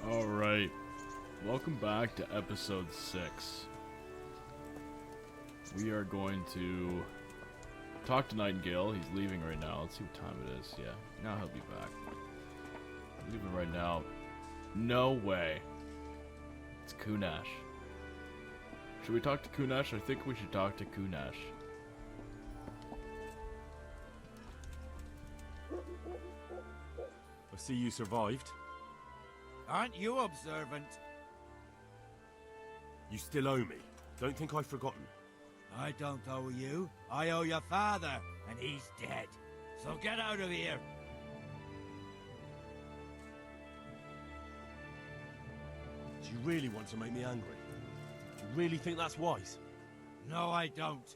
Alright, welcome back to episode 6. We are going to talk to Nightingale. He's leaving right now. Let's see what time it is. Yeah, now he'll be back. Leaving right now. No way. It's Kunash. Should we talk to Kunash? I think we should talk to Kunash. I see you survived. Aren't you observant? You still owe me. Don't think I've forgotten. I don't owe you. I owe your father, and he's dead. So get out of here. Do you really want to make me angry? Do you really think that's wise? No, I don't.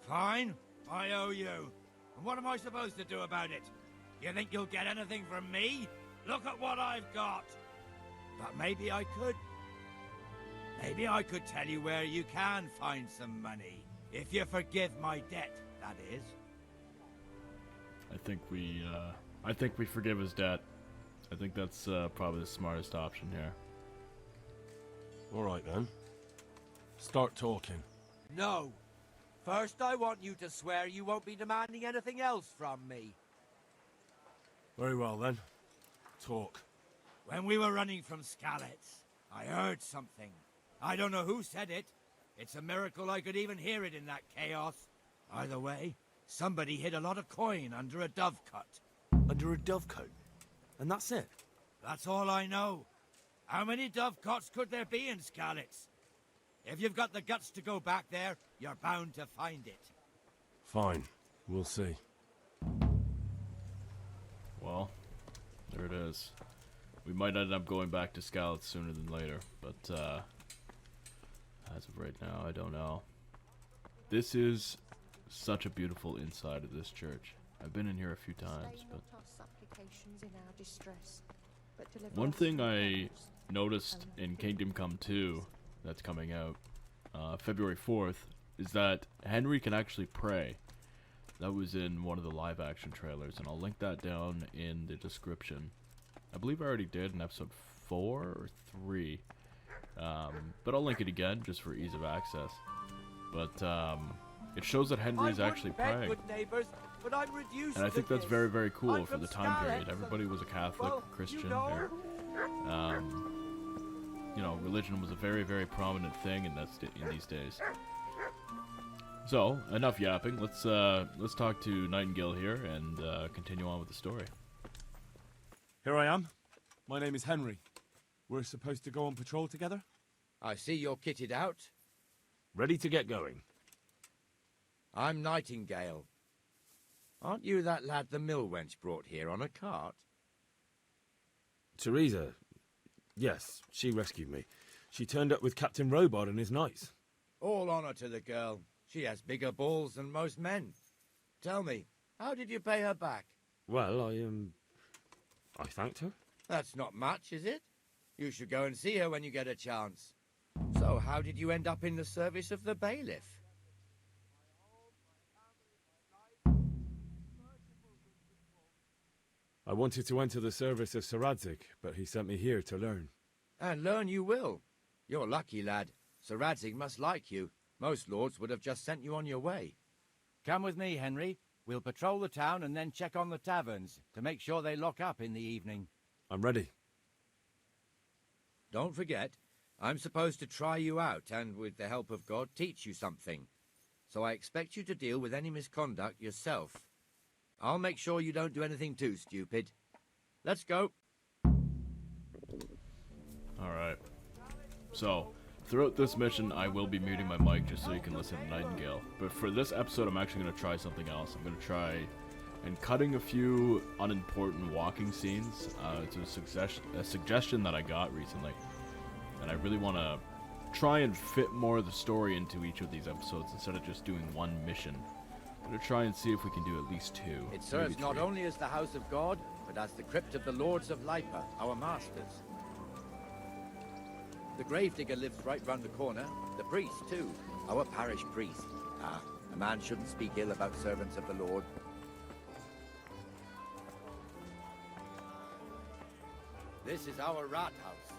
Fine, I owe you. And what am I supposed to do about it? You think you'll get anything from me? Look at what I've got. But maybe I could. Maybe I could tell you where you can find some money. If you forgive my debt, that is. I think we forgive his debt. I think that's probably the smartest option here. Alright then. Start talking. No. First, I want you to swear you won't be demanding anything else from me. Very well then. Talk. When we were running from Skalitz, I heard something. I don't know who said it. It's a miracle I could even hear it in that chaos. Either way, somebody hid a lot of coin under a dovecote. Under a dovecote? And that's it? That's all I know. How many dovecotes could there be in Skalitz? If you've got the guts to go back there, you're bound to find it. Fine. We'll see. Well, there it is. We might end up going back to Skalitz sooner than later, but as of right now, I don't know. This is such a beautiful inside of this church. I've been in here a few times, but one thing I noticed in Kingdom Come 2 that's coming out February 4th is that Henry can actually pray. That was in one of the live action trailers, and I'll link that down in the description. I believe I already did in episode 4 or 3, but I'll link it again just for ease of access. But it shows that Henry's actually praying, and I think that's very, very cool for the time period. Everybody was a Catholic, Christian there. You know, religion was a very, very prominent thing in these days. So, enough yapping. Let's talk to Nightingale here and continue on with the story. Here I am. My name is Henry. We're supposed to go on patrol together? I see you're kitted out. Ready to get going. I'm Nightingale. Aren't you that lad the mill wench brought here on a cart? Teresa. Yes, she rescued me. She turned up with Captain Robot and his knights. All honor to the girl. She has bigger balls than most men. Tell me, how did you pay her back? Well, I thanked her. That's not much, is it? You should go and see her when you get a chance. So, how did you end up in the service of the bailiff? I wanted to enter the service of Sir Radzik, but he sent me here to learn. And learn you will. You're lucky, lad. Sir Radzik must like you. Most lords would have just sent you on your way. Come with me, Henry. We'll patrol the town and then check on the taverns to make sure they lock up in the evening. I'm ready. Don't forget, I'm supposed to try you out and, with the help of God, teach you something. So I expect you to deal with any misconduct yourself. I'll make sure you don't do anything too stupid. Let's go. Alright. So, throughout this mission, I will be muting my mic just so you can listen to Nightingale. But for this episode, I'm actually going to try something else. I'm going to try and cutting a few unimportant walking scenes. It's a suggestion that I got recently. And I really want to try and fit more of the story into each of these episodes instead of just doing one mission. I'm going to try and see if we can do at least 2. It serves not only as the house of God, but as the crypt of the Lords of Lipa, our masters. The gravedigger lives right round the corner. The priest, too. Our parish priest. Ah, a man shouldn't speak ill about servants of the Lord. This is our rat house.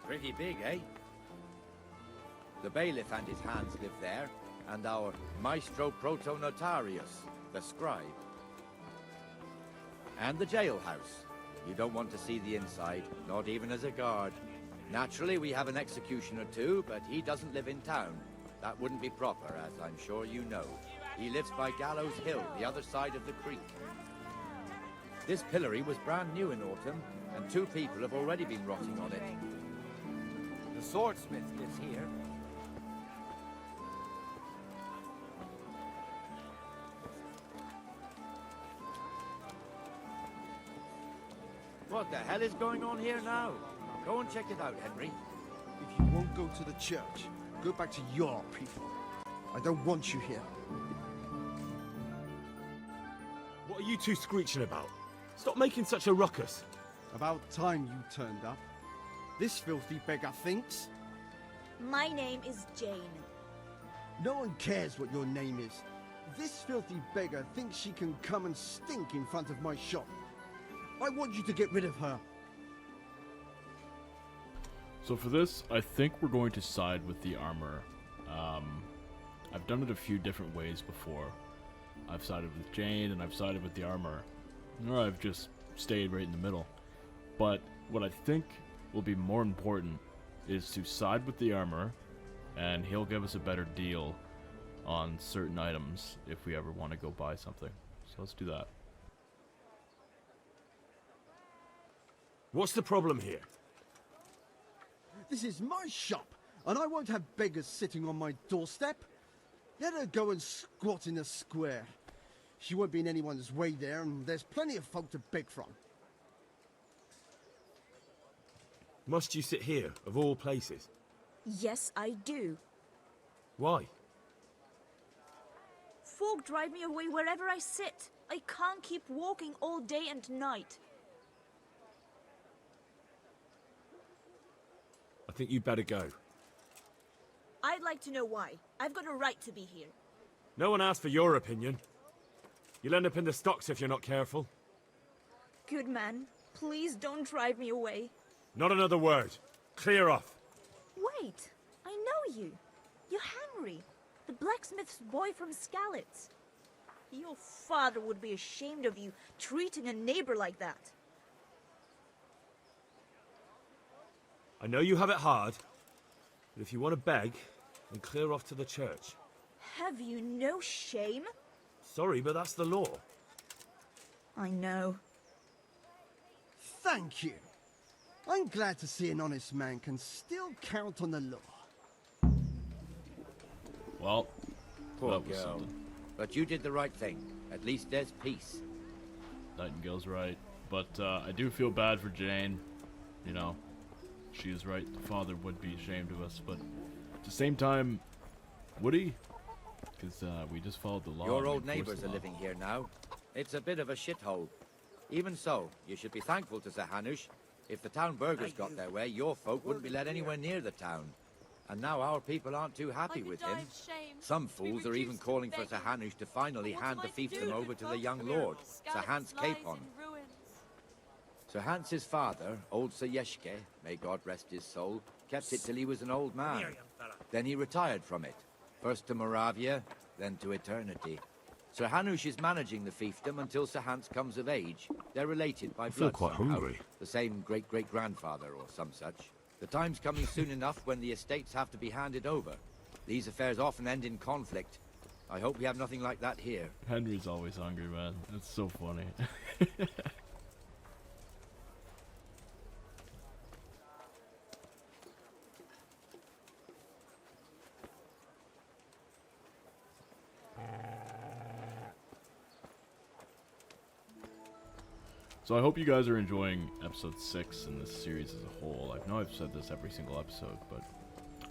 Pretty big, eh? The bailiff and his hands live there, and our maestro protonotarius, the scribe. And the jailhouse. You don't want to see the inside, not even as a guard. Naturally, we have an executioner too, but he doesn't live in town. That wouldn't be proper, as I'm sure you know. He lives by Gallows Hill, the other side of the creek. This pillory was brand new in autumn, and 2 people have already been rotting on it. The swordsmith lives here. What the hell is going on here now? Go and check it out, Henry. If you won't go to the church, go back to your people. I don't want you here. What are you two screeching about? Stop making such a ruckus. About time you turned up. This filthy beggar thinks. My name is Jane. No one cares what your name is. This filthy beggar thinks she can come and stink in front of my shop. I want you to get rid of her. So for this, I think we're going to side with the armor. I've done it a few different ways before. I've sided with Jane and I've sided with the armor. Or I've just stayed right in the middle. But what I think will be more important is to side with the armor, and he'll give us a better deal on certain items if we ever want to go buy something. So let's do that. What's the problem here? This is my shop, and I won't have beggars sitting on my doorstep. Let her go and squat in a square. She won't be in anyone's way there, and there's plenty of folk to beg from. Must you sit here, of all places? Yes, I do. Why? Folk drive me away wherever I sit. I can't keep walking all day and night. I think you'd better go. I'd like to know why. I've got a right to be here. No one asked for your opinion. You'll end up in the stocks if you're not careful. Good man, please don't drive me away. Not another word. Clear off. Wait, I know you. You're Henry, the blacksmith's boy from Skalitz. Your father would be ashamed of you treating a neighbor like that. I know you have it hard, but if you want to beg, then clear off to the church. Have you no shame? Sorry, but that's the law. I know. Thank you. I'm glad to see an honest man can still count on the law. Well, Poor that was girl. something. But you did the right thing. At least there's peace. Nightingale's right. But I do feel bad for Jane. You know, she is right. The father would be ashamed of us, but at the same time, would he? Because we just followed the law. Your and old enforced neighbours the are law. living here now. It's a bit of a shithole. Even so, you should be thankful to Sir Hanush. If the town burghers got their way, your folk wouldn't be let anywhere near the town. And now our people aren't too happy with him. Some fools are even calling for Sir Hanush to finally hand the fiefdom over to the young lord, Sir Hans Capon. Sir Hans's father, old Sir Yeshke, may God rest his soul, kept it till he was an old man. Then he retired from it, first to Moravia, then to eternity. Sir Hanush is managing the fiefdom until Sir Hans comes of age. They're related by feel blood quite somehow. hungry. The same great-great-grandfather or some such. The time's coming soon enough when the estates have to be handed over. These affairs often end in conflict. I hope we have nothing like that here. Henry's always hungry, man. That's so funny. So I hope you guys are enjoying episode 6 and this series as a whole. I know I've said this every single episode, but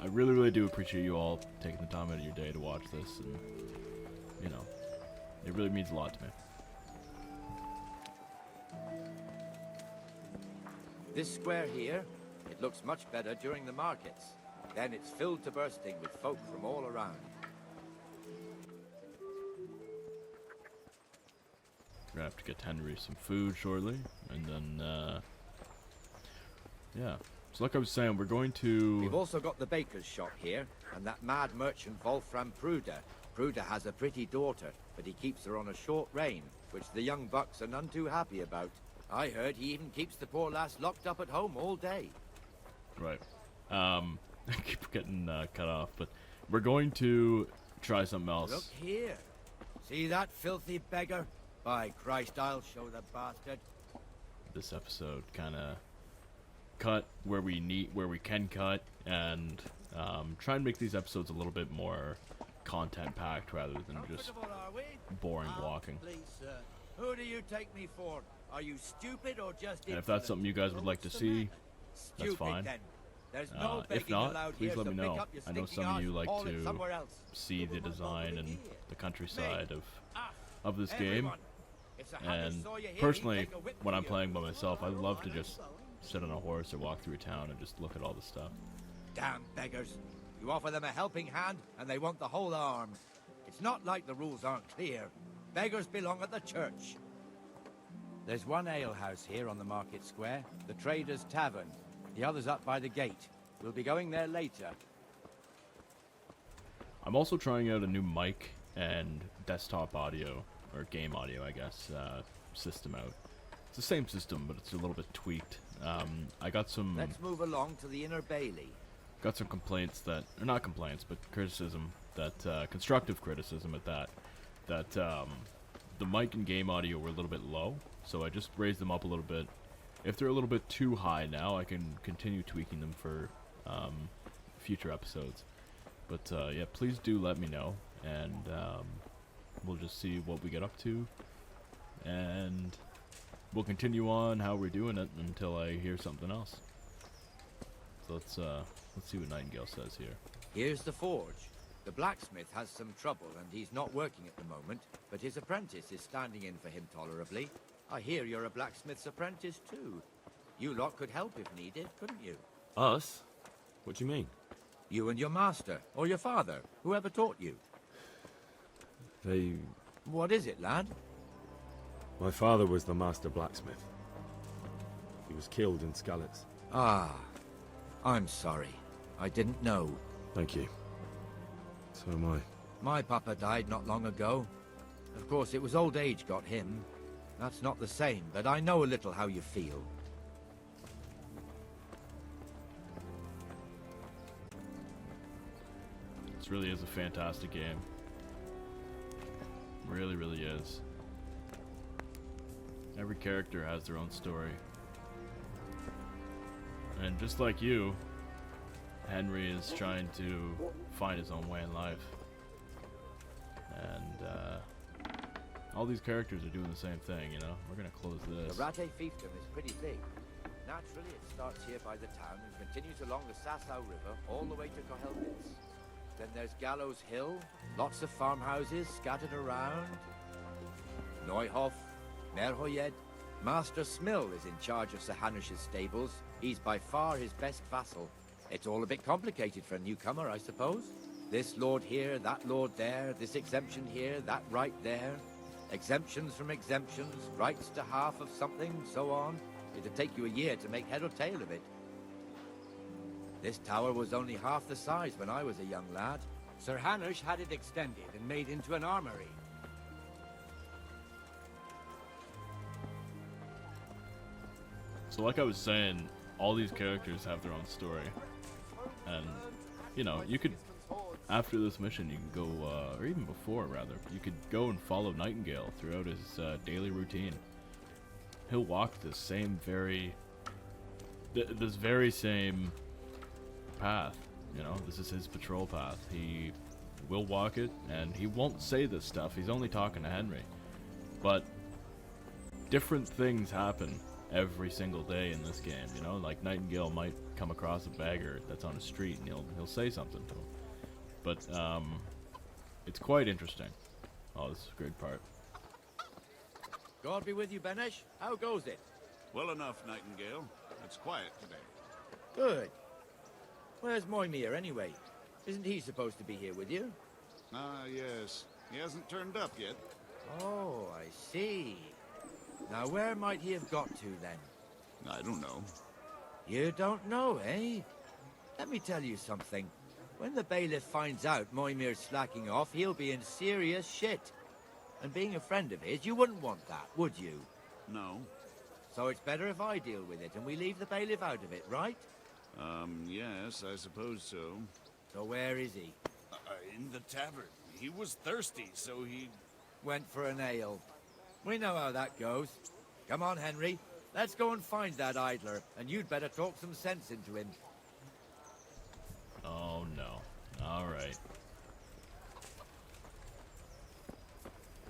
I really, really do appreciate you all taking the time out of your day to watch this, and, you know, it really means a lot to me. This square here, it looks much better during the markets. Then it's filled to bursting with folk from all around. We're gonna have to get Henry some food shortly, and then yeah. So like I was saying, we're going to... We've also got the baker's shop here, and that mad merchant Wolfram Pruder. Pruder has a pretty daughter, but he keeps her on a short rein, which the young bucks are none too happy about. I heard he even keeps the poor lass locked up at home all day. Right. I keep getting cut off, but we're going to try something else. Look here. See that filthy beggar? By Christ, I'll show the bastard. This episode kind of cut where we can cut, and try and make these episodes a little bit more content packed rather than just Comfortable, are we? boring walking. Please, sir. Who do you take me for? Are you stupid or just And if that's something you guys would like to see, that's Stupid, fine. then. There's no If begging not, allowed please here, let so me pick know. up your I know stinking some of you arse, like haul it to somewhere else. see the design and the countryside Ah, of this game. everyone. If Sir Hannah And saw you here, he'd personally, take a whip when for I'm you. playing by myself, I love to just sit on a horse or walk through town and just look at all the stuff. Damn beggars. You offer them a helping hand, and they want the whole arm. It's not like the rules aren't clear. Beggars belong at the church. There's one alehouse here on the market square, the Trader's Tavern. The other's up by the gate. We'll be going there later. I'm also trying out a new mic and desktop audio, or game audio, I guess, system out. It's the same system, but it's a little bit tweaked. I got some... Let's move along to the Inner Bailey. Got some complaints that, or not complaints, but criticism that, constructive criticism at that the mic and game audio were a little bit low, so I just raised them up a little bit. If they're a little bit too high now, I can continue tweaking them for future episodes. But yeah, please do let me know, and we'll just see what we get up to, and we'll continue on how we're doing it until I hear something else. So let's see what Nightingale says here. Here's the forge. The blacksmith has some trouble and he's not working at the moment, but his apprentice is standing in for him tolerably. I hear you're a blacksmith's apprentice too. You lot could help if needed, couldn't you? Us? What do you mean? You and your master, or your father, whoever taught you. They... What is it, lad? My father was the master blacksmith. He was killed in Skalitz. Ah, I'm sorry. I didn't know. Thank you. So am I. My papa died not long ago. Of course, it was old age got him. That's not the same, but I know a little how you feel. This really is a fantastic game. Really, really is. Every character has their own story. And just like you, Henry is trying to find his own way in life. And all these characters are doing the same thing, you know? We're gonna close this. The RATTAY fiefdom is pretty big. Naturally, it starts here by the town and continues along the Sasau River all the way to Kohelnitz. Then there's Gallows Hill, lots of farmhouses scattered around. Neuhof, Merhoyed. Master Smill is in charge of Sir Hanish's stables. He's by far his best vassal. It's all a bit complicated for a newcomer, I suppose. This lord here, that lord there, this exemption here, that right there. Exemptions from exemptions, rights to half of something, so on. It'd take you a year to make head or tail of it. This tower was only half the size when I was a young lad. Sir Hanish had it extended and made into an armory. So like I was saying, all these characters have their own story. And, you know, you could, after this mission, you can go, or even before, rather, you could go and follow Nightingale throughout his daily routine. He'll walk this same this very same path, you know, this is his patrol path. He will walk it, and he won't say this stuff, he's only talking to Henry. But different things happen every single day in this game, you know, like Nightingale might come across a beggar that's on a street and he'll say something to him. But it's quite interesting. Oh, this is a great part. God be with you, Benesh. How goes it? Well enough, Nightingale. It's quiet today. Good. Where's Moimir anyway? Isn't he supposed to be here with you? Ah, yes. He hasn't turned up yet. Oh, I see. Now where might he have got to then? I don't know. You don't know, eh? Let me tell you something. When the bailiff finds out Moimir's slacking off, he'll be in serious shit. And being a friend of his, you wouldn't want that, would you? No. So it's better if I deal with it and we leave the bailiff out of it, right? Yes, I suppose so. So where is he? In the tavern. He was thirsty, so he... Went for an ale. We know how that goes. Come on, Henry. Let's go and find that idler, and you'd better talk some sense into him. Oh no. Alright.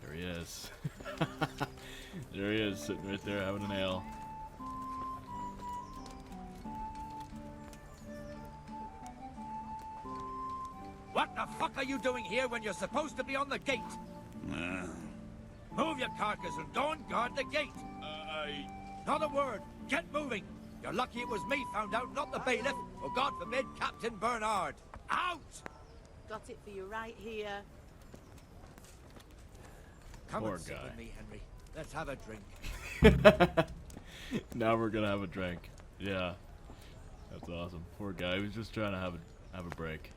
There he is. There he is, sitting right there having an ale. What the fuck are you doing here when you're supposed to be on the gate? Move your carcass and go and guard the gate. Not a word. Get moving. You're lucky it was me found out, not the bailiff, or God forbid, Captain Bernard. Out! Got it for you right here. Come Poor and sit guy. with me, Henry. Let's have a drink. Now we're gonna have a drink. Yeah. That's awesome. Poor guy. He was just trying to have a break.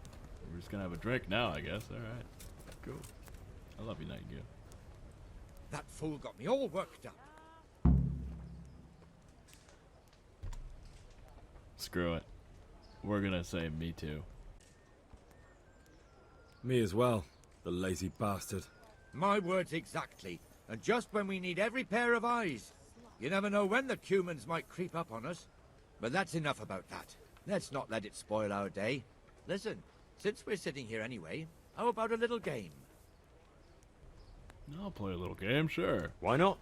We're just gonna have a drink now, I guess. Alright. Cool. I love you, Nightingale. That fool got me all worked up. Screw it. We're gonna say me too. Me as well, the lazy bastard. My words exactly. And just when we need every pair of eyes. You never know when the Cumans might creep up on us. But that's enough about that. Let's not let it spoil our day. Listen, since we're sitting here anyway, how about a little game? I'll play a little game, sure. Why not?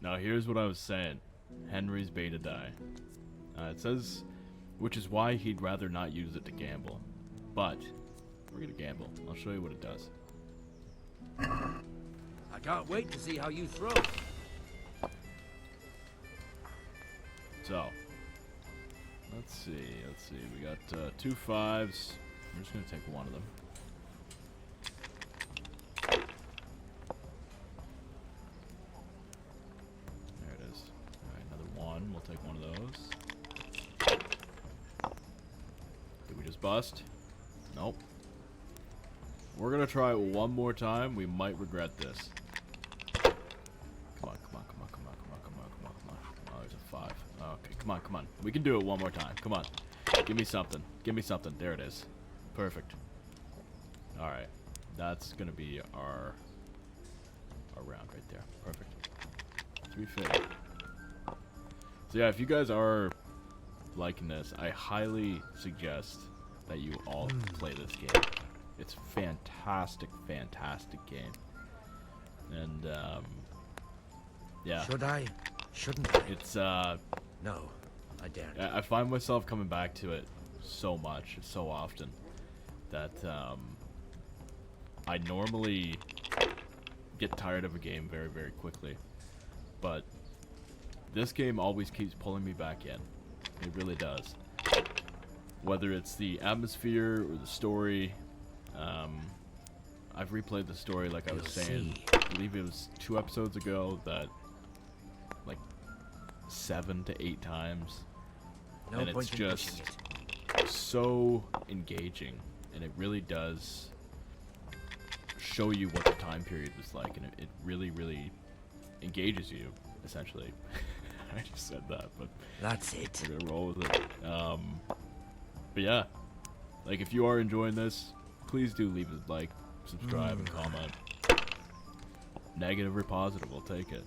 Now here's what I was saying. Henry's beta die. It says, which is why he'd rather not use it to gamble. But, we're gonna gamble. I'll show you what it does. I can't wait to see how you throw. So, let's see. We got 2 5s. I'm just gonna take one of them. There it is. Alright, another 1. We'll take one of those. Did we just bust? Nope. We're gonna try it one more time. We might regret this. Come on. Oh, there's a 5. Okay, come on. We can do it one more time. Come on. Give me something. There it is. Perfect. Alright. That's gonna be our round right there. Perfect. 350. So yeah, if you guys are liking this, I highly suggest that you all play this game. It's fantastic game. And yeah. Should I? Shouldn't I? It's No, I daren't. I find myself coming back to it so much, so often, that I normally get tired of a game very, very quickly. But this game always keeps pulling me back in. It really does. Whether it's the atmosphere or the story, I've replayed the story like I was saying. I believe it was 2 episodes ago that, like, 7 to 8 times. No And it's point in just pushing it. so engaging, and it really does show you what the time period was like, and it really, really engages you, essentially. I just said that, but That's it. we're gonna roll with it. But yeah, like, if you are enjoying this, please do leave a like, subscribe, and comment. Negative or positive, we'll take it.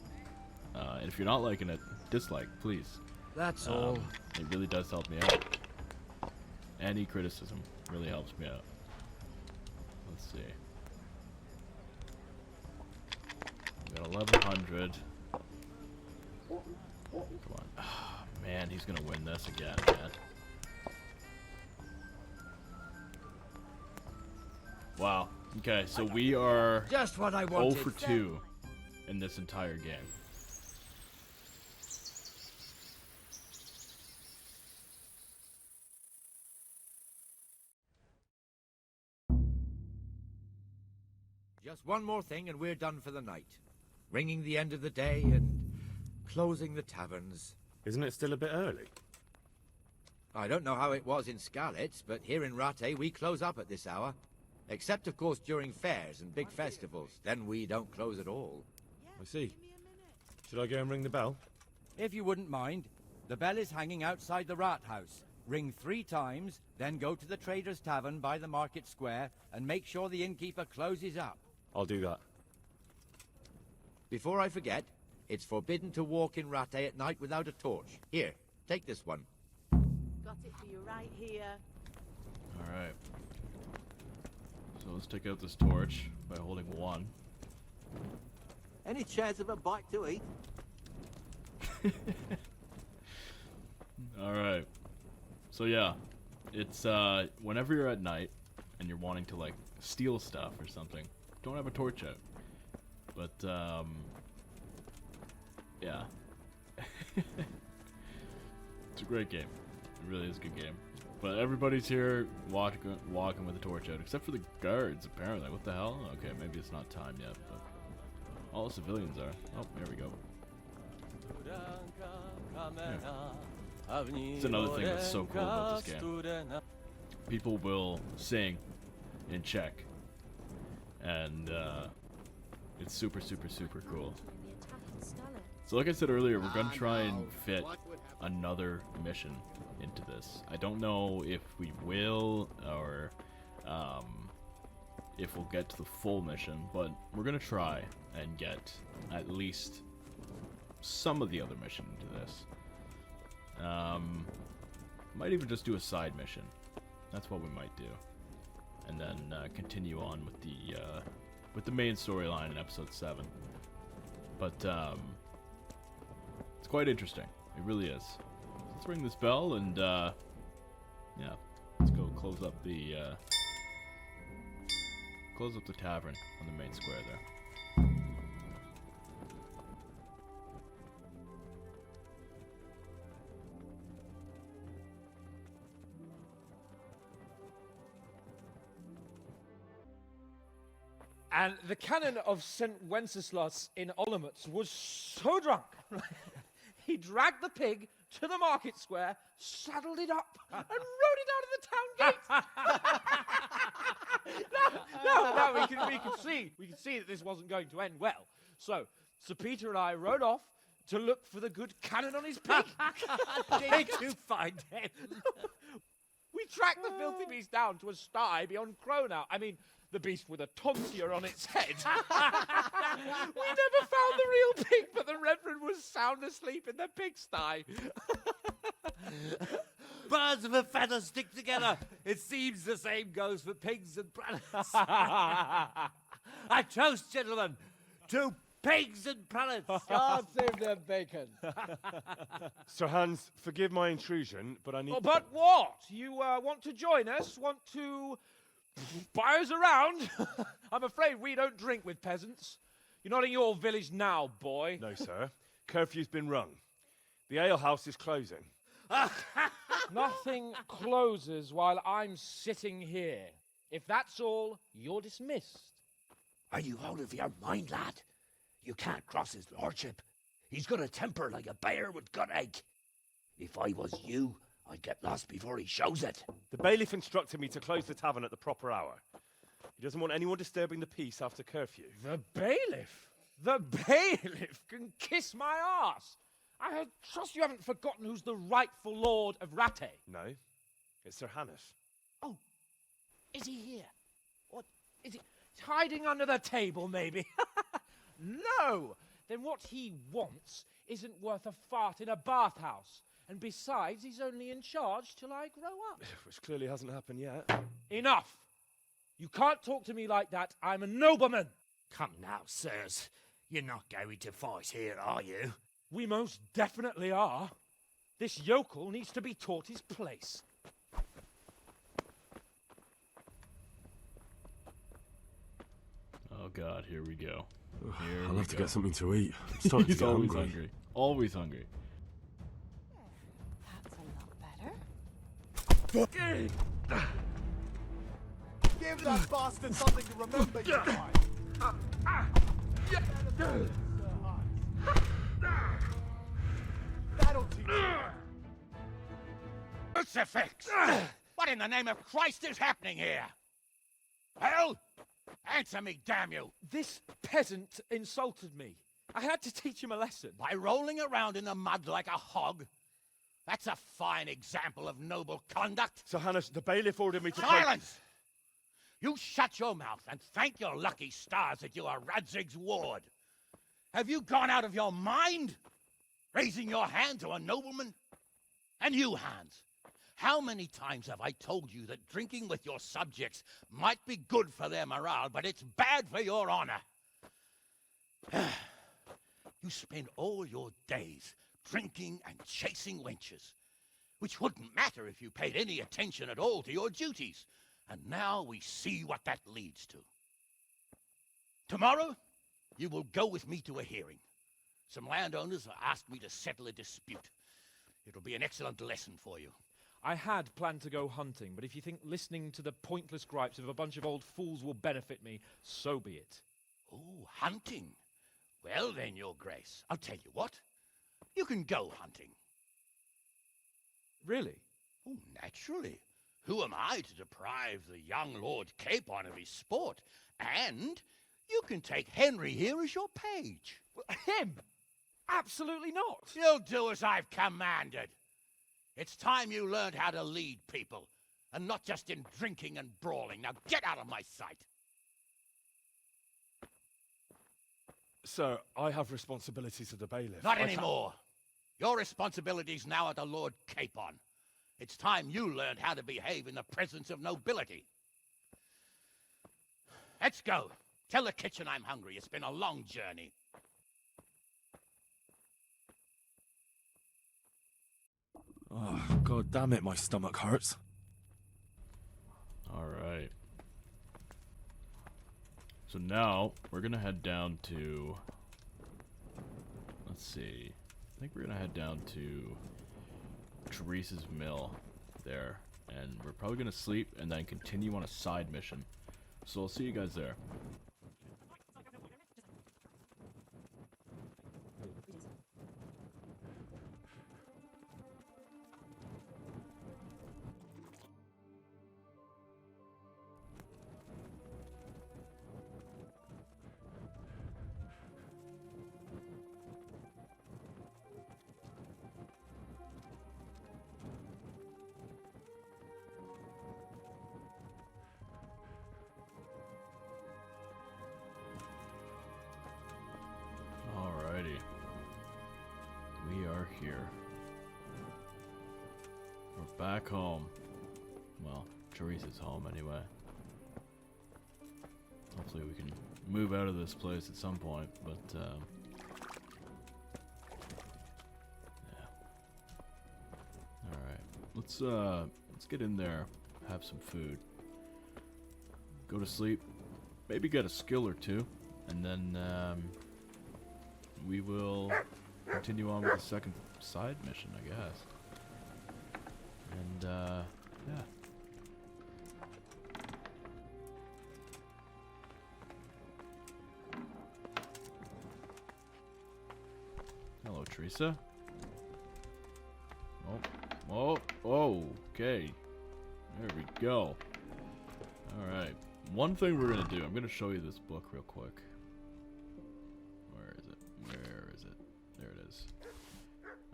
And if you're not liking it, dislike, please. That's all. It really does help me out. Any criticism really helps me out. Let's see. We got 1100. Come on. Oh, man, he's gonna win this again, man. Wow. Okay, so we are Just what I 0 wanted. for 2 in this entire game. Just one more thing and we're done for the night. ringing the end of the day and closing the taverns. Isn't it still a bit early? I don't know how it was in Skalitz, but here in RATTAY we close up at this hour. Except, of course, during fairs and big festivals. Then we don't close at all. I see. Should I go and ring the bell? If you wouldn't mind, the bell is hanging outside the Rathouse. Ring 3 times, then go to the Trader's Tavern by the Market Square and make sure the innkeeper closes up. I'll do that. Before I forget, it's forbidden to walk in RATTAY at night without a torch. Here, take this one. Got it for you right here. Alright. So let's take out this torch by holding 1. Any chance of a bite to eat? Alright. So yeah, it's whenever you're at night and you're wanting to like steal stuff or something, don't have a torch out. But yeah. It's a great game. It really is a good game. But everybody's here walking with a torch out, except for the guards, apparently. What the hell? Okay, maybe it's not time yet, but all the civilians are. Oh, there we go. Yeah. It's another thing that's so cool about this game. People will sing in Czech, and it's super cool. So like I said earlier, we're going to try and fit another mission into this. I don't know if we will, or if we'll get to the full mission, but we're going to try and get at least some of the other mission into this. Might even just do a side mission. That's what we might do. And then continue on with the main storyline in episode 7. But it's quite interesting. It really is. Let's ring this bell and yeah, let's go close up the tavern on the main square there. And the canon of St. Wenceslas in Olomouc was so drunk, he dragged the pig to the market square, saddled it up, and rode it out of the town gate. No, we can see that this wasn't going to end well. So, Sir Peter and I rode off to look for the good canon on his pig. Did you find him? We tracked the filthy beast down to a sty beyond Cronau. I mean, the beast with a tonsure on its head. We never found the real pig, but the Reverend was sound asleep in the pigsty. Birds of a feather stick together. It seems the same goes for pigs and prelates. I toast, gentlemen, to pigs and prelates. God save their bacon. Sir Hans, forgive my intrusion, but I need... Oh, but what? You want to join us? Want to buy us around? I'm afraid we don't drink with peasants. You're not in your village now, boy. No, sir. Curfew's been rung. The alehouse is closing. Nothing closes while I'm sitting here. If that's all, you're dismissed. Are you out of your mind, lad? You can't cross his lordship. He's got a temper like a bear with gut ache. If I was you, I'd get lost before he shows it. The bailiff instructed me to close the tavern at the proper hour. He doesn't want anyone disturbing the peace after curfew. The bailiff? The bailiff can kiss my arse. I trust you haven't forgotten who's the rightful lord of RATTAY. No, it's Sir Hannes. Oh, is he here? What, is he hiding under the table, maybe? No! Then what he wants isn't worth a fart in a bathhouse. And besides, he's only in charge till I grow up. Which clearly hasn't happened yet. Enough! You can't talk to me like that. I'm a nobleman. Come now, sirs. You're not going to fight here, are you? We most definitely are. This yokel needs to be taught his place. Oh god, here we go. I'll have to get something to eat. I'm starting to He's get always hungry. hungry. Always hungry. That's a lot better. Give that bastard something to remember, you guys. crucifix! What in the name of Christ is happening here? Well, answer me, damn you! This peasant insulted me. I had to teach him a lesson. By rolling around in the mud like a hog? That's a fine example of noble conduct. Sir Hannes, the bailiff ordered me to... Silence! You shut your mouth and thank your lucky stars that you are Radzig's ward. Have you gone out of your mind? Raising your hand to a nobleman? And you, Hans, how many times have I told you that drinking with your subjects might be good for their morale, but it's bad for your honor? You spend all your days drinking and chasing wenches, which wouldn't matter if you paid any attention at all to your duties. And now we see what that leads to. Tomorrow, you will go with me to a hearing. Some landowners have asked me to settle a dispute. It'll be an excellent lesson for you. I had planned to go hunting, but if you think listening to the pointless gripes of a bunch of old fools will benefit me, so be it. Oh, hunting. Well then, Your Grace, I'll tell you what. You can go hunting. Really? Oh, naturally. Who am I to deprive the young Lord Capon of his sport? And you can take Henry here as your page. Him? Absolutely not. You'll do as I've commanded. It's time you learned how to lead people, and not just in drinking and brawling. Now get out of my sight. Sir, I have responsibilities as the bailiff. Not anymore. Your responsibilities now are the Lord Capon. It's time you learned how to behave in the presence of nobility. Let's go. Tell the kitchen I'm hungry. It's been a long journey. Oh, God damn it, my stomach hurts. Alright. So now, we're gonna head down to... Let's see. I think we're gonna head down to Teresa's mill there. And we're probably gonna sleep and then continue on a side mission. So I'll see you guys there. Alrighty. We are here. We're back home. Well, Teresa's home anyway. Hopefully we can move out of this place at some point, but yeah. Alright. Let's get in there, have some food. Go to sleep. Maybe get a skill or two, and then we will continue on with the second side mission, I guess. And, yeah. Hello, Teresa. Oh, okay. There we go. Alright. One thing we're gonna do, I'm gonna show you this book real quick. Where is it? There it is.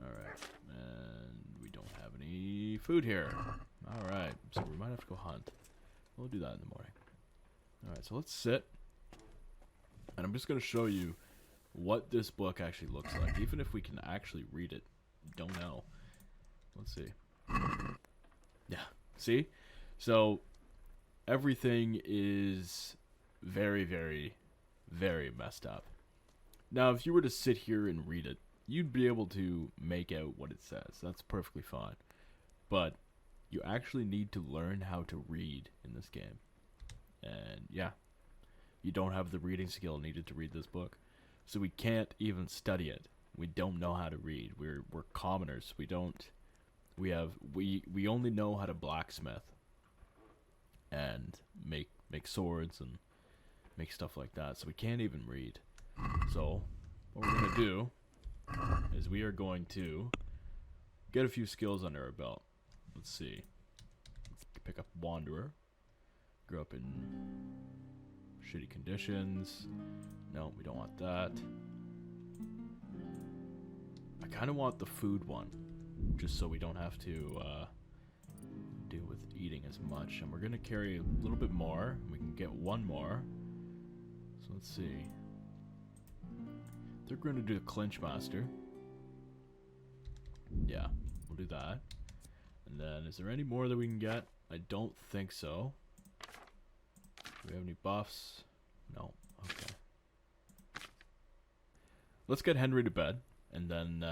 Alright. And we don't have any food here. Alright. So we might have to go hunt. We'll do that in the morning. Alright, so let's sit. And I'm just gonna show you what this book actually looks like. Even if we can actually read it. Don't know. Let's see. Yeah. See? So everything is very, very, very messed up. Now, if you were to sit here and read it, you'd be able to make out what it says. That's perfectly fine. But you actually need to learn how to read in this game. And yeah, you don't have the reading skill needed to read this book. So we can't even study it. We don't know how to read. We're commoners. We only know how to blacksmith and make swords and make stuff like that. So we can't even read. So what we're gonna do is we are going to get a few skills under our belt. let's see. Let's pick up Wanderer. Grew up in shitty conditions. No, we don't want that. I kind of want the food one, just so we don't have to deal with eating as much. And we're gonna carry a little bit more. We can get one more. So let's see. They're going to do a clinch master. Yeah, we'll do that. And then, is there any more that we can get? I don't think so. Do we have any buffs? No. Okay. Let's get Henry to bed, and then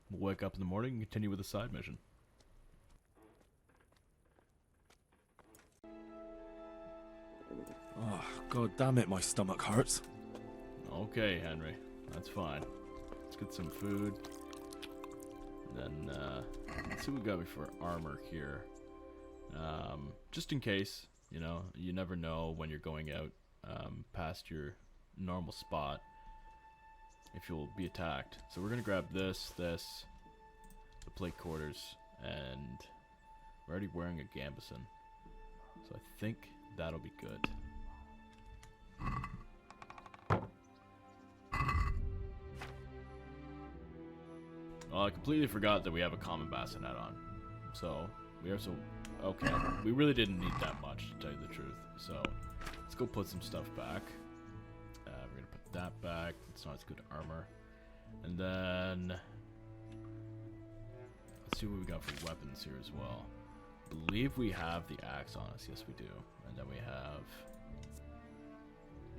we'll wake up in the morning and continue with the side mission. Oh, god damn it, my stomach hurts. Okay, Henry. That's fine. Let's get some food. And then, let's see what we got for armor here. Just in case, you know, you never know when you're going out past your normal spot if you'll be attacked. So we're gonna grab this, the plate quarters, and we're already wearing a gambeson. So I think that'll be good. Well, I completely forgot that we have a common bassinet on. So, we are so... Okay, we really didn't need that much, to tell you the truth. So, let's go put some stuff back. We're going to put that back. It's not as good armor. And then... let's see what we got for weapons here as well. I believe we have the axe on us. Yes, we do. And then we have...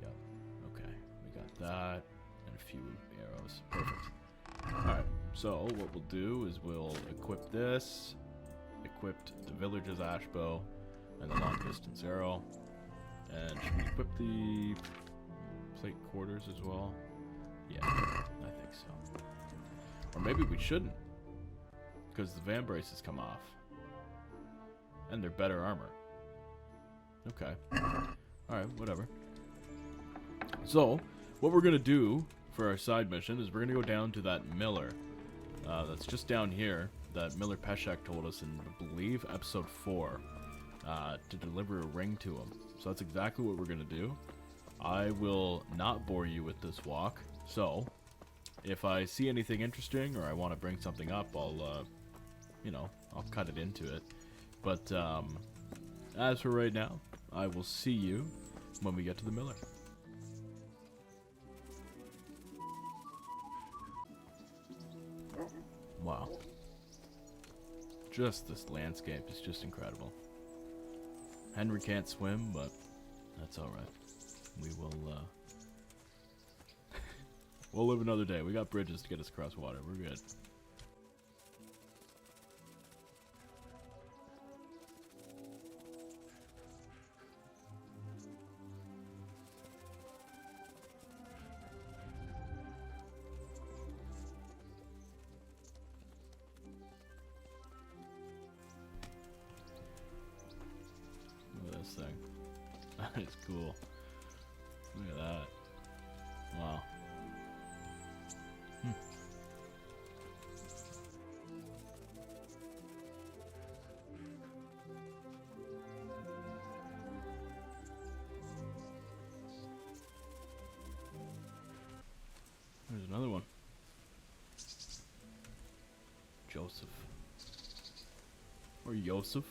Yep. Okay. We got that. And a few arrows. Perfect. Alright. So, what we'll do is we'll equip this, equipped the villager's ash bow, and the long distance arrow. And should we equip the plate quarters as well? Yeah, I think so. Or maybe we shouldn't, because the van braces come off. And they're better armor. Okay. Alright, whatever. So, what we're going to do for our side mission is we're going to go down to that miller. That's just down here that Miller Peshek told us in, I believe, episode 4 to deliver a ring to him. So that's exactly what we're going to do. I will not bore you with this walk. So, if I see anything interesting or I want to bring something up, I'll, you know, I'll cut it into it. But as for right now, I will see you when we get to the miller. Wow. Just this landscape is just incredible. Henry can't swim, but that's alright. We will, we'll live another day. We got bridges to get us across water. We're good. Thing. That is cool. Look at that. Wow. There's another one. Joseph. Or Yosef.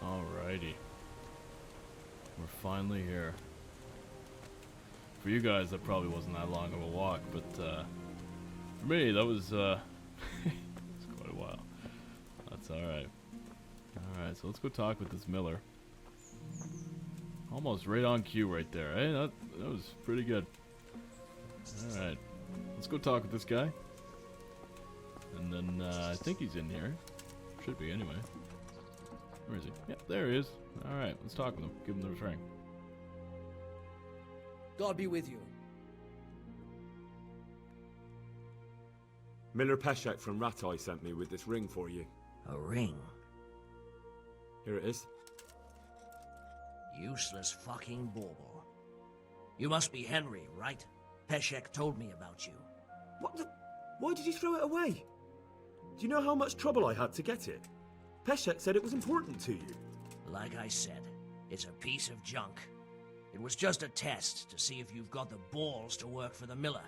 Alrighty. We're finally here. For you guys, that probably wasn't that long of a walk, but for me, that was it's quite a while. That's alright. Alright, so let's go talk with this miller. Almost right on cue right there, eh? That was pretty good. Alright. Let's go talk with this guy. And then I think he's in here. Should be anyway. Where is he? Yep, there he is. Alright, let's talk with him. Give him the ring. God be with you. Miller Peshek from RATTAY sent me with this ring for you. A ring? Here it is. Useless fucking bauble. You must be Henry, right? Peshek told me about you. What the... Why did you throw it away? Do you know how much trouble I had to get it? Peshek said it was important to you. Like I said, it's a piece of junk. It was just a test to see if you've got the balls to work for the miller.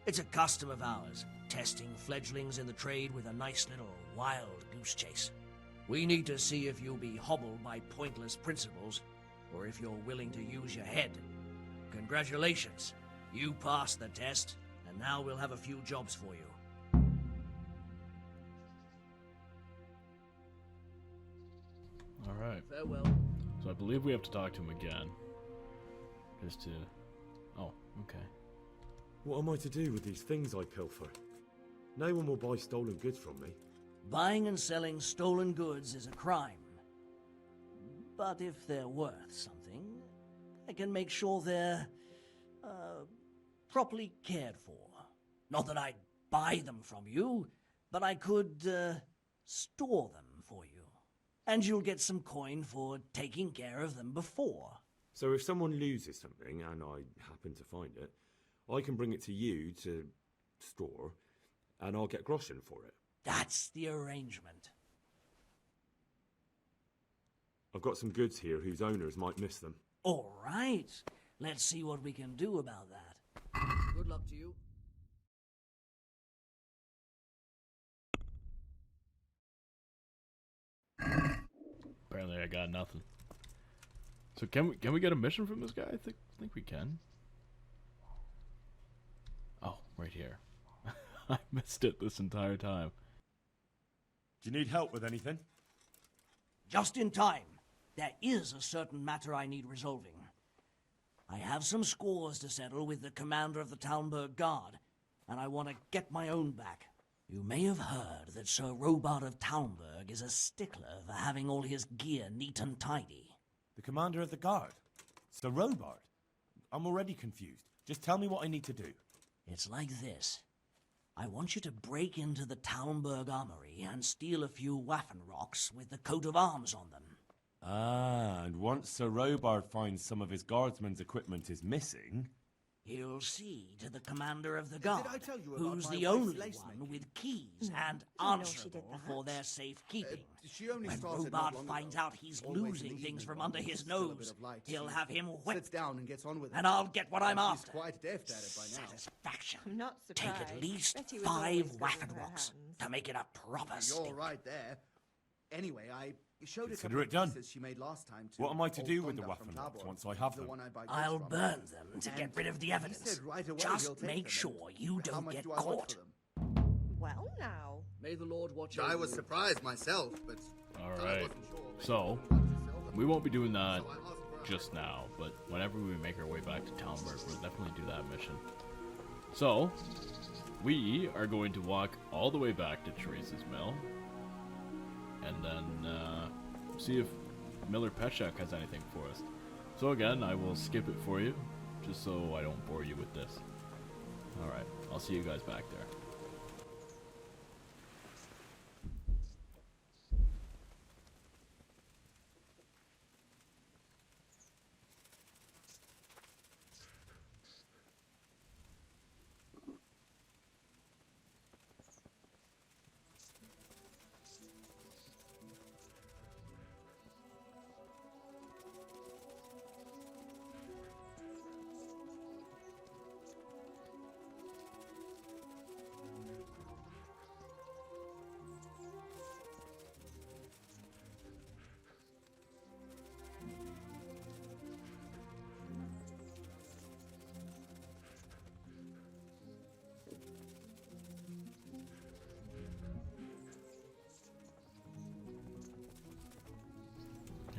It's a custom of ours, testing fledglings in the trade with a nice little wild goose chase. We need to see if you'll be hobbled by pointless principles, or if you're willing to use your head. Congratulations, you passed the test, and now we'll have a few jobs for you. Alright. Farewell. So I believe we have to talk to him again. Just to... Oh, okay. What am I to do with these things I pilfer? No one will buy stolen goods from me. Buying and selling stolen goods is a crime. But if they're worth something, I can make sure they're, properly cared for. Not that I'd buy them from you, but I could, store them for you. And you'll get some coin for taking care of them before. So if someone loses something, and I happen to find it, I can bring it to you to store, and I'll get groschen for it. That's the arrangement. I've got some goods here whose owners might miss them. All right. Let's see what we can do about that. Good luck to you. Apparently I got nothing. So can we get a mission from this guy? I think we can. Oh, right here. I missed it this entire time. Do you need help with anything? Just in time. There is a certain matter I need resolving. I have some scores to settle with the commander of the Talmberg Guard, and I want to get my own back. You may have heard that Sir Robart of Talmberg is a stickler for having all his gear neat and tidy. The commander of the guard? Sir Robart? I'm already confused. Just tell me what I need to do. It's like this. I want you to break into the Talmberg armory and steal a few Waffen rocks with the coat of arms on them. Ah, and once Sir Robart finds some of his guardsmen's equipment is missing... He'll see to the commander of the guard, I tell you about who's my the wife's only lace one making? with keys and didn't know she did answerable that. for their safekeeping. She only When started not Robart long finds ago. out he's Always in the losing things evening from when under there's his still a bit nose, of light, he'll she have him Sits whipped, down and gets on with it. and I'll get what I'm She's after. quite deft at it by now. Satisfaction. I'm not Take surprised. at least Betty was 5 always good with Waffen her rocks hands. to make it a proper You're stink. right there. Anyway, I showed a Consider couple it of done. pieces she made last time to What am I to old do with the Thonda from Waffen rocks Tabor, once I have the them? one I buy goods I'll from. burn them to get And rid of the he evidence. said right away he'll Just take make them, sure and you how don't much get do I want caught. for them? Well, now. May the Lord watch I over was you. surprised myself, but I Alright. wasn't sure. Maybe So, he wanted to sell them. we won't be doing that So I asked for a- just now, but whenever we make our way back to Talmberg, we'll definitely do that mission. So, we are going to walk all the way back to Teresa's mill, and then see if Miller Peshek has anything for us. So again, I will skip it for you, just so I don't bore you with this. Alright, I'll see you guys back there.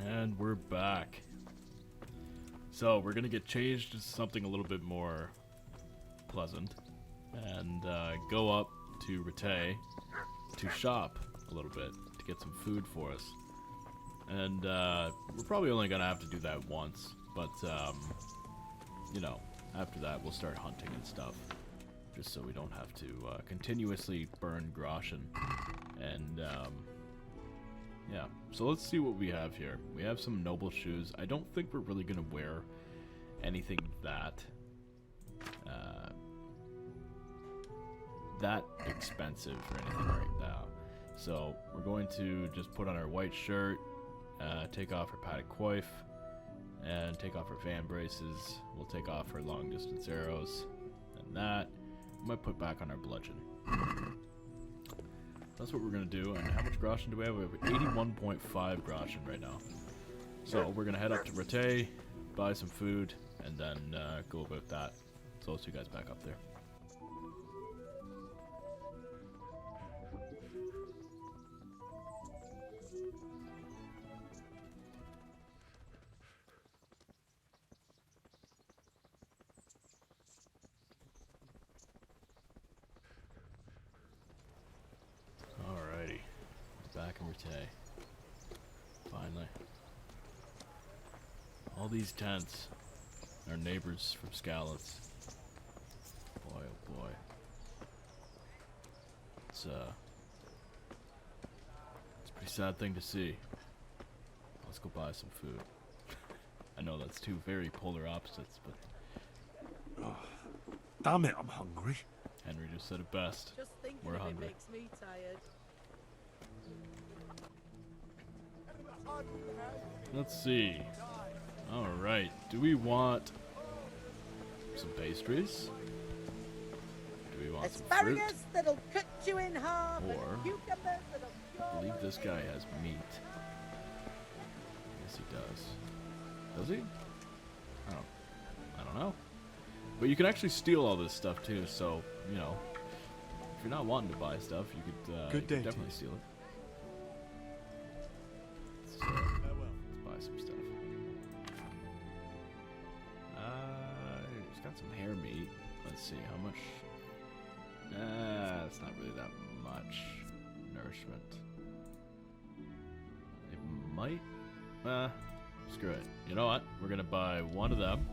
And we're back. So we're gonna get changed to something a little bit more pleasant, and go up to RATTAY to shop a little bit to get some food for us. And we're probably only gonna have to do that once, but you know, after that we'll start hunting and stuff. just so we don't have to continuously burn groschen. And yeah, so let's see what we have here. We have some noble shoes. I don't think we're really gonna wear anything that expensive or anything right now. So we're going to just put on our white shirt, take off our padded coif, and take off our fan braces. We'll take off our long distance arrows, and that we might put back on our bludgeon. That's what we're gonna do. And how much groschen do we have? We have 81.5 groschen right now. So we're gonna head up to RATTAY, buy some food, and then go about that. So I'll see you guys back up there. Alrighty, back in RATTAY. Finally. All these tents are neighbors from Skalitz. Boy, oh boy. It's a pretty sad thing to see. Let's go buy some food. I know that's two very polar opposites, but Oh, damn it, I'm hungry. Henry just said it best. Just thinking We're of it hungry. makes me tired. Let's see. Alright, do we want some pastries? Do we want some fruit? Asparagus that'll cut you in half. and Or- cucumbers that'll I believe this guy has meat. Yes, he does. Does he? I don't know. But you can actually steal all this stuff too, so, you know, if you're not wanting to buy stuff, you could, Good day, definitely steal it. Let's buy some stuff. He's got some hare meat. Let's see, how much? It's not really that much nourishment. It might. Screw it. You know what? We're gonna buy one of them.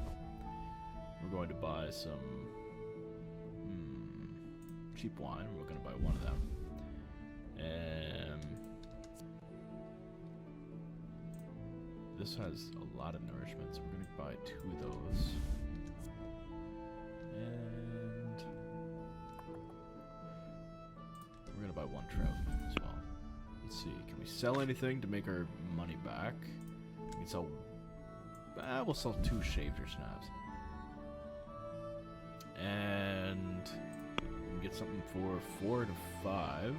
We're going to buy some cheap wine. We're gonna buy one of them. And this has a lot of nourishment, so we're gonna buy 2 of those. And we're gonna buy 1 trout as well. Let's see, can we sell anything to make our money back? We can sell. We'll sell 2 shaver snaps. And we can get something for 4 to 5.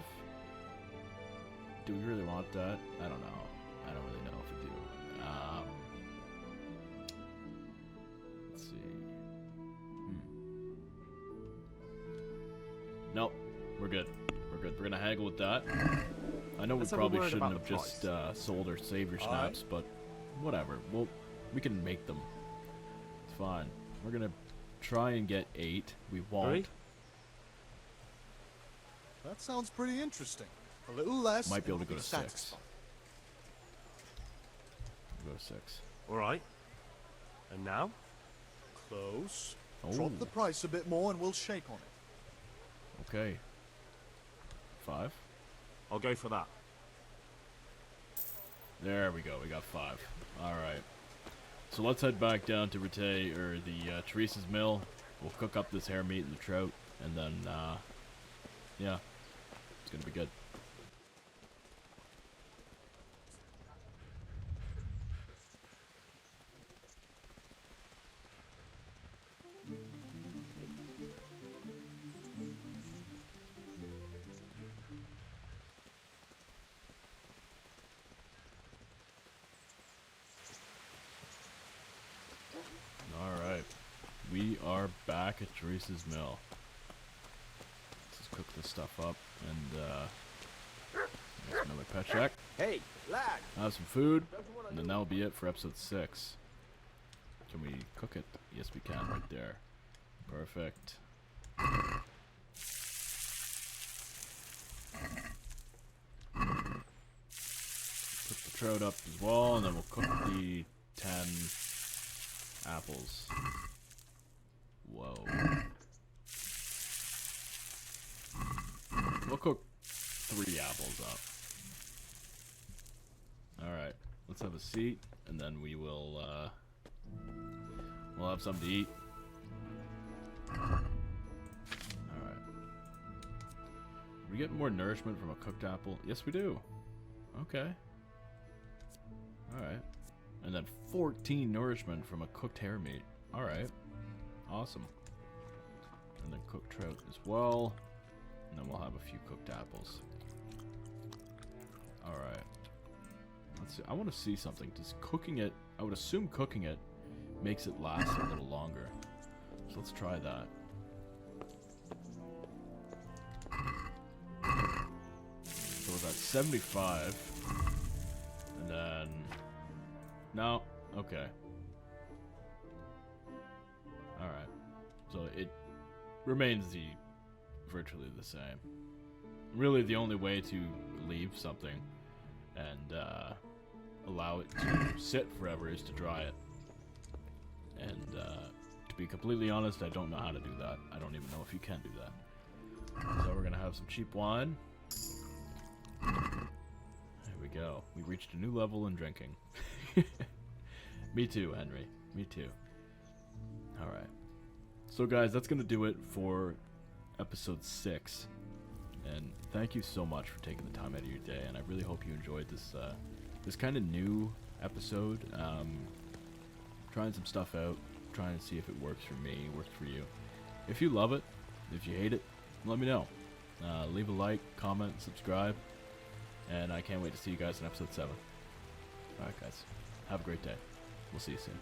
Do we really want that? I don't know. I don't really know if we do. Let's see. Nope. We're good. We're good. We're gonna haggle with that. I know Let's we have a probably word shouldn't about have the just price. sold our savior All right. snaps, but whatever. We can make them. It's fine. We're gonna try and get 8. We won't. Three? That sounds pretty interesting. A little less. Might be able to and go we'll to 6. satisfied. Go to 6. All right. And now? Close. Oh. Drop the price a bit more and we'll shake on it. Okay. 5. I'll go for that. There we go. We got 5. All right. So let's head back down to RATTAY, or the Teresa's mill. We'll cook up this hare meat and the trout, and then yeah, it's gonna be good. Alright, we are back at Teresa's mill. Let's just cook this stuff up and make another pet check. Hey, lad! Have some food, and then that'll be it for episode 6. Can we cook it? Yes, we can, right there. Perfect. Cook the trout up as well, and then we'll cook the 10 apples. Whoa. cook 3 apples up. Alright, let's have a seat, and then we will, we'll have something to eat. Alright. We get more nourishment from a cooked apple? Yes, we do. Okay. Alright. And then 14 nourishment from a cooked hare meat. Alright. Awesome. And then cooked trout as well. And then we'll have a few cooked apples. Alright. Let's see. I want to see something. Does cooking it... I would assume cooking it makes it last a little longer. So let's try that. So we're at 75. And then... No. Okay. Alright. So it remains virtually the same. Really the only way to leave something and allow it to sit forever is to dry it. And to be completely honest, I don't know how to do that. I don't even know if you can do that. So we're gonna have some cheap wine. There we go. We reached a new level in drinking. Me too, Henry. Me too. Alright. So guys, that's gonna do it for episode 6. And thank you so much for taking the time out of your day, and I really hope you enjoyed this this kind of new episode. Trying some stuff out, trying to see if it works for me, works for you. If you love it, if you hate it, let me know. Leave a like, comment, subscribe, and I can't wait to see you guys in episode 7. Alright guys, have a great day. We'll see you soon.